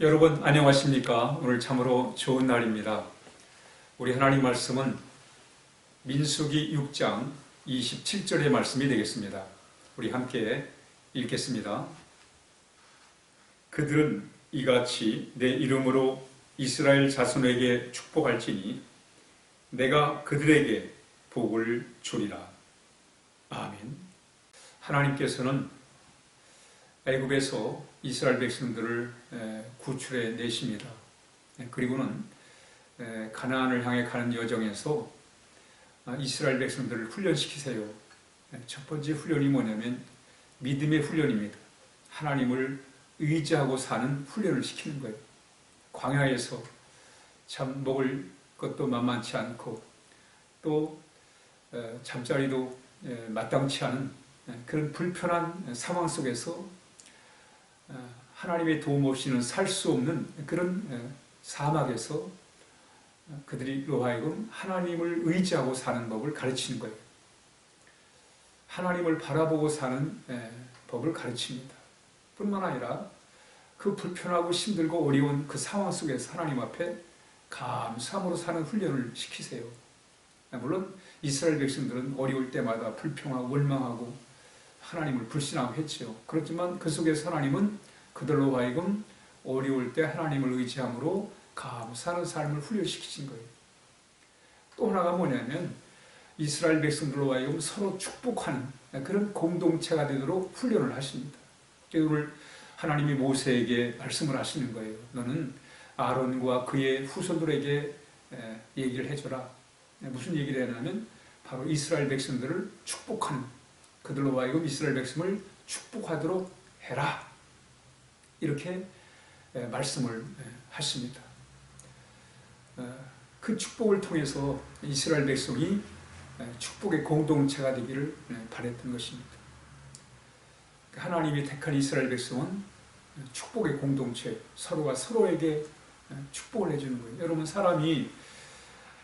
여러분 안녕하십니까? 오늘 참으로 좋은 날입니다. 우리 하나님 말씀은 민수기 6장 27절의 말씀이 되겠습니다. 우리 함께 읽겠습니다. 그들은 이같이 내 이름으로 이스라엘 자손에게 축복할지니 내가 그들에게 복을 주리라. 아멘. 하나님께서는 애굽에서 이스라엘 백성들을 구출해 내십니다. 그리고는 가나안을 향해 가는 여정에서 이스라엘 백성들을 훈련시키세요. 첫 번째 훈련이 뭐냐면 믿음의 훈련입니다. 하나님을 의지하고 사는 훈련을 시키는 거예요. 광야에서 참 먹을 것도 만만치 않고 또 잠자리도 마땅치 않은 그런 불편한 상황 속에서 하나님의 도움 없이는 살 수 없는 그런 사막에서 그들로 하여금 하나님을 의지하고 사는 법을 가르치는 거예요. 하나님을 바라보고 사는 법을 가르칩니다. 뿐만 아니라 그 불편하고 힘들고 어려운 그 상황 속에서 하나님 앞에 감사함으로 사는 훈련을 시키세요. 물론 이스라엘 백성들은 어려울 때마다 불평하고 원망하고 하나님을 불신하고 했죠. 그렇지만 그 속에서 하나님은 그들로 하여금 어려울 때 하나님을 의지함으로 감사하는 삶을 훈련시키신 거예요. 또 하나가 뭐냐면 이스라엘 백성들로 하여금 서로 축복하는 그런 공동체가 되도록 훈련을 하십니다. 오늘 하나님이 모세에게 말씀을 하시는 거예요. 너는 아론과 그의 후손들에게 얘기를 해줘라. 무슨 얘기를 하냐면 바로 이스라엘 백성들을 축복하는, 그들로 하여금 이스라엘 백성을 축복하도록 해라. 이렇게 말씀을 하십니다. 그 축복을 통해서 이스라엘 백성이 축복의 공동체가 되기를 바랬던 것입니다. 하나님이 택한 이스라엘 백성은 축복의 공동체, 서로가 서로에게 축복을 해주는 거예요. 여러분, 사람이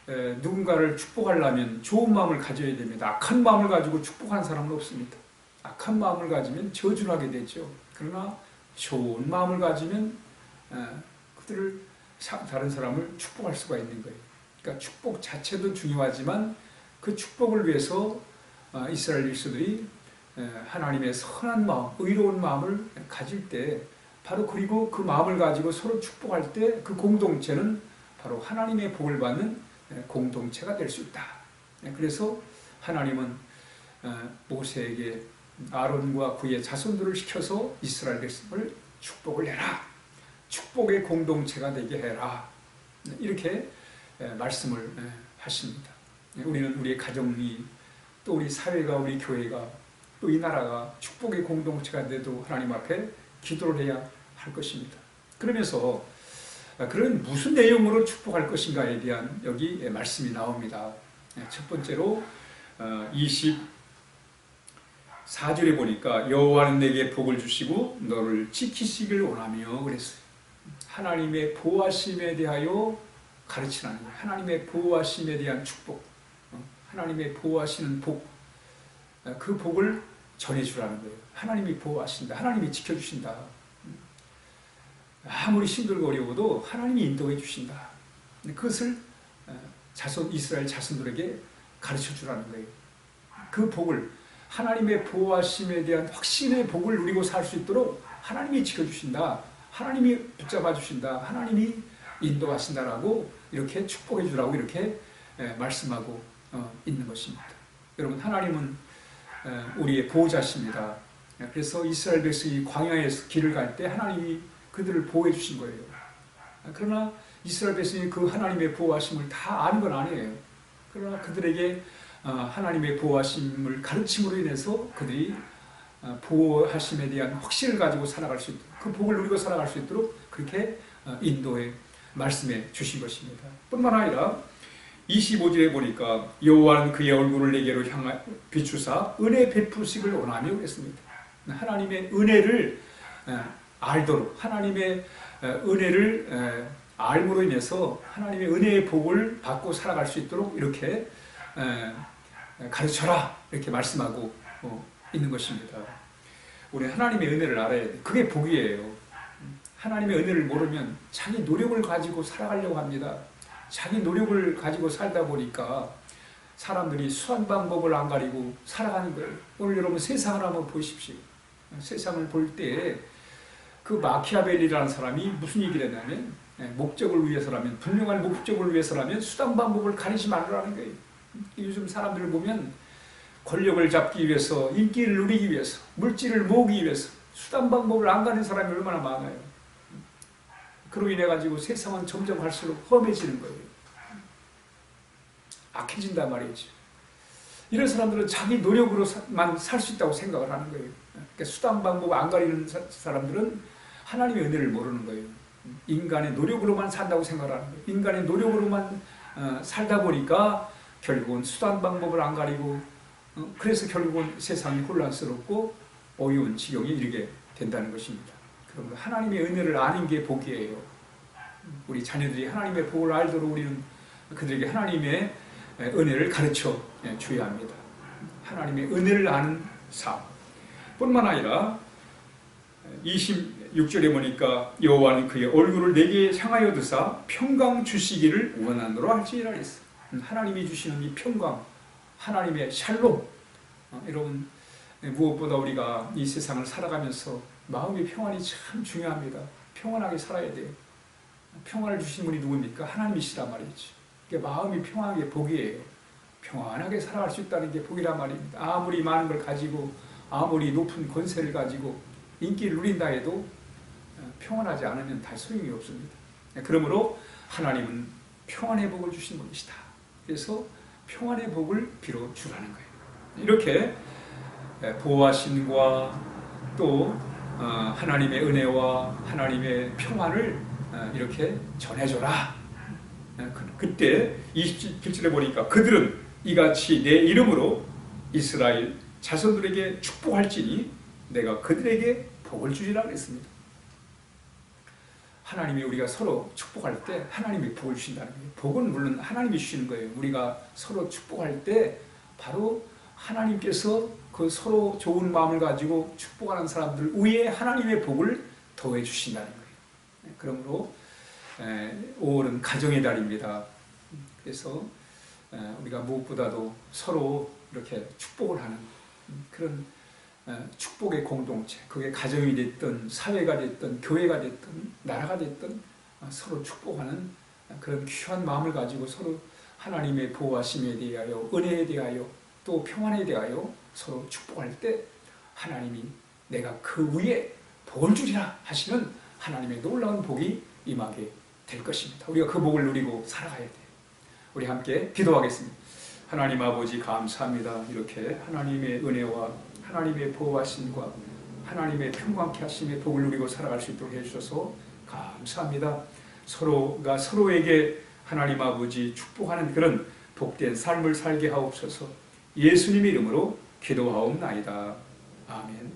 누군가를 축복하려면 좋은 마음을 가져야 됩니다. 악한 마음을 가지고 축복하는 사람은 없습니다. 악한 마음을 가지면 저주를 하게 되죠. 그러나 좋은 마음을 가지면 그들을 다른 사람을 축복할 수가 있는 거예요. 그러니까 축복 자체도 중요하지만 그 축복을 위해서 이스라엘 백성들이 하나님의 선한 마음, 의로운 마음을 가질 때 바로 그리고 그 마음을 가지고 서로 축복할 때 그 공동체는 바로 하나님의 복을 받는 공동체가 될 수 있다. 그래서 하나님은 모세에게 아론과 그의 자손들을 시켜서 이스라엘 백성을 축복을 해라. 축복의 공동체가 되게 해라. 이렇게 말씀을 하십니다. 우리는 우리의 가정이 또 우리 사회가 우리 교회가 또 이 나라가 축복의 공동체가 돼도 하나님 앞에 기도를 해야 할 것입니다. 그러면서 그런 무슨 내용으로 축복할 것인가에 대한 여기 말씀이 나옵니다. 첫 번째로 24절에 보니까 여호와는 내게 복을 주시고 너를 지키시길 원하며 그랬어요. 하나님의 보호하심에 대하여 가르치라는 거예요. 하나님의 보호하심에 대한 축복, 하나님의 보호하시는 복, 그 복을 전해주라는 거예요. 하나님이 보호하신다, 하나님이 지켜주신다. 아무리 힘들고 어려워도 하나님이 인도해 주신다. 그것을 이스라엘 자손들에게 가르쳐 주라는 거예요. 그 복을, 하나님의 보호하심에 대한 확신의 복을 누리고 살 수 있도록 하나님이 지켜주신다, 하나님이 붙잡아 주신다, 하나님이 인도하신다라고 이렇게 축복해 주라고 이렇게 말씀하고 있는 것입니다. 여러분, 하나님은 우리의 보호자십니다. 그래서 이스라엘 백성이 광야에서 길을 갈 때 하나님이 그들을 보호해 주신 거예요. 그러나 이스라엘 백성이 그 하나님의 보호하심을 다 아는 건 아니에요. 그러나 그들에게 하나님의 보호하심을 가르침으로 인해서 그들이 보호하심에 대한 확신을 가지고 살아갈 수 있도록, 그 복을 누리고 살아갈 수 있도록 그렇게 인도해 말씀해 주신 것입니다. 뿐만 아니라 25절에 보니까 여호와는 그의 얼굴을 내게로 비추사 은혜 베푸시길 원하며 그랬습니다. 하나님의 은혜를 알도록, 하나님의 은혜를 알므로 인해서 하나님의 은혜의 복을 받고 살아갈 수 있도록 이렇게 가르쳐라, 이렇게 말씀하고 있는 것입니다. 우리 하나님의 은혜를 알아야 돼. 그게 복이에요. 하나님의 은혜를 모르면 자기 노력을 가지고 살아가려고 합니다. 자기 노력을 가지고 살다 보니까 사람들이 수한 방법을 안 가리고 살아가는 거예요. 오늘 여러분 세상을 한번 보십시오. 세상을 볼 때 그 마키아벨리라는 사람이 무슨 얘기를 했냐면, 목적을 위해서라면, 분명한 목적을 위해서라면 수단 방법을 가리지 말라는 거예요. 요즘 사람들을 보면 권력을 잡기 위해서, 인기를 누리기 위해서, 물질을 모으기 위해서 수단 방법을 안 가는 사람이 얼마나 많아요. 그로 인해 가지고 세상은 점점 갈수록 험해지는 거예요. 악해진단 말이죠. 이런 사람들은 자기 노력으로만 살 수 있다고 생각을 하는 거예요. 그러니까 수단 방법 안 가리는 사람들은 하나님의 은혜를 모르는 거예요. 인간의 노력으로만 산다고 생각하는 거예요. 인간의 노력으로만 살다 보니까 결국은 수단 방법을 안 가리고, 그래서 결국은 세상이 혼란스럽고 어려운 지경에 이르게 된다는 것입니다. 그러면 하나님의 은혜를 아는 게 복이에요. 우리 자녀들이 하나님의 복을 알도록 우리는 그들에게 하나님의 은혜를 가르쳐 줘야 합니다. 하나님의 은혜를 아는 삶 뿐만 아니라 26절에 보니까 여호와는 그의 얼굴을 내게 향하여 드사 평강 주시기를 원하노라 할지니라 했어요. 하나님이 주시는 이 평강, 하나님의 샬롬. 여러분, 무엇보다 우리가 이 세상을 살아가면서 마음의 평안이 참 중요합니다. 평안하게 살아야 돼요. 평안을 주신 분이 누굽니까? 하나님이시란 말이죠. 마음이 평안한 게 복이에요. 평안하게 살아갈 수 있다는 게 복이란 말입니다. 아무리 많은 걸 가지고, 아무리 높은 권세를 가지고 인기를 누린다 해도 평안하지 않으면 다 소용이 없습니다. 그러므로 하나님은 평안의 복을 주신 분이시다. 그래서 평안의 복을 빌어 주라는 거예요. 이렇게 보호하심과 또 하나님의 은혜와 하나님의 평안을 이렇게 전해줘라. 그때 27절에 보니까 그들은 이같이 내 이름으로 이스라엘 자손들에게 축복할지니 내가 그들에게 복을 주리라 그랬습니다. 하나님이 우리가 서로 축복할 때 하나님이 복을 주신다는 거예요. 복은 물론 하나님이 주시는 거예요. 우리가 서로 축복할 때 바로 하나님께서 그 서로 좋은 마음을 가지고 축복하는 사람들 위에 하나님의 복을 더해 주신다는 거예요. 그러므로 5월은 가정의 달입니다. 그래서 우리가 무엇보다도 서로 이렇게 축복을 하는 그런 축복의 공동체, 그게 가정이 됐든 사회가 됐든 교회가 됐든 나라가 됐든 서로 축복하는 그런 귀한 마음을 가지고 서로 하나님의 보호하심에 대하여, 은혜에 대하여, 또 평안에 대하여 서로 축복할 때 하나님이 내가 그 위에 복을 주리라 하시는 하나님의 놀라운 복이 임하게 될 것입니다. 우리가 그 복을 누리고 살아가야 돼요. 우리 함께 기도하겠습니다. 하나님 아버지 감사합니다. 이렇게 하나님의 은혜와 하나님의 보호하심과 하나님의 평강케 하심의 복을 누리고 살아갈 수 있도록 해주셔서 감사합니다. 서로가 서로에게 하나님 아버지 축복하는 그런 복된 삶을 살게 하옵소서. 예수님의 이름으로 기도하옵나이다. 아멘.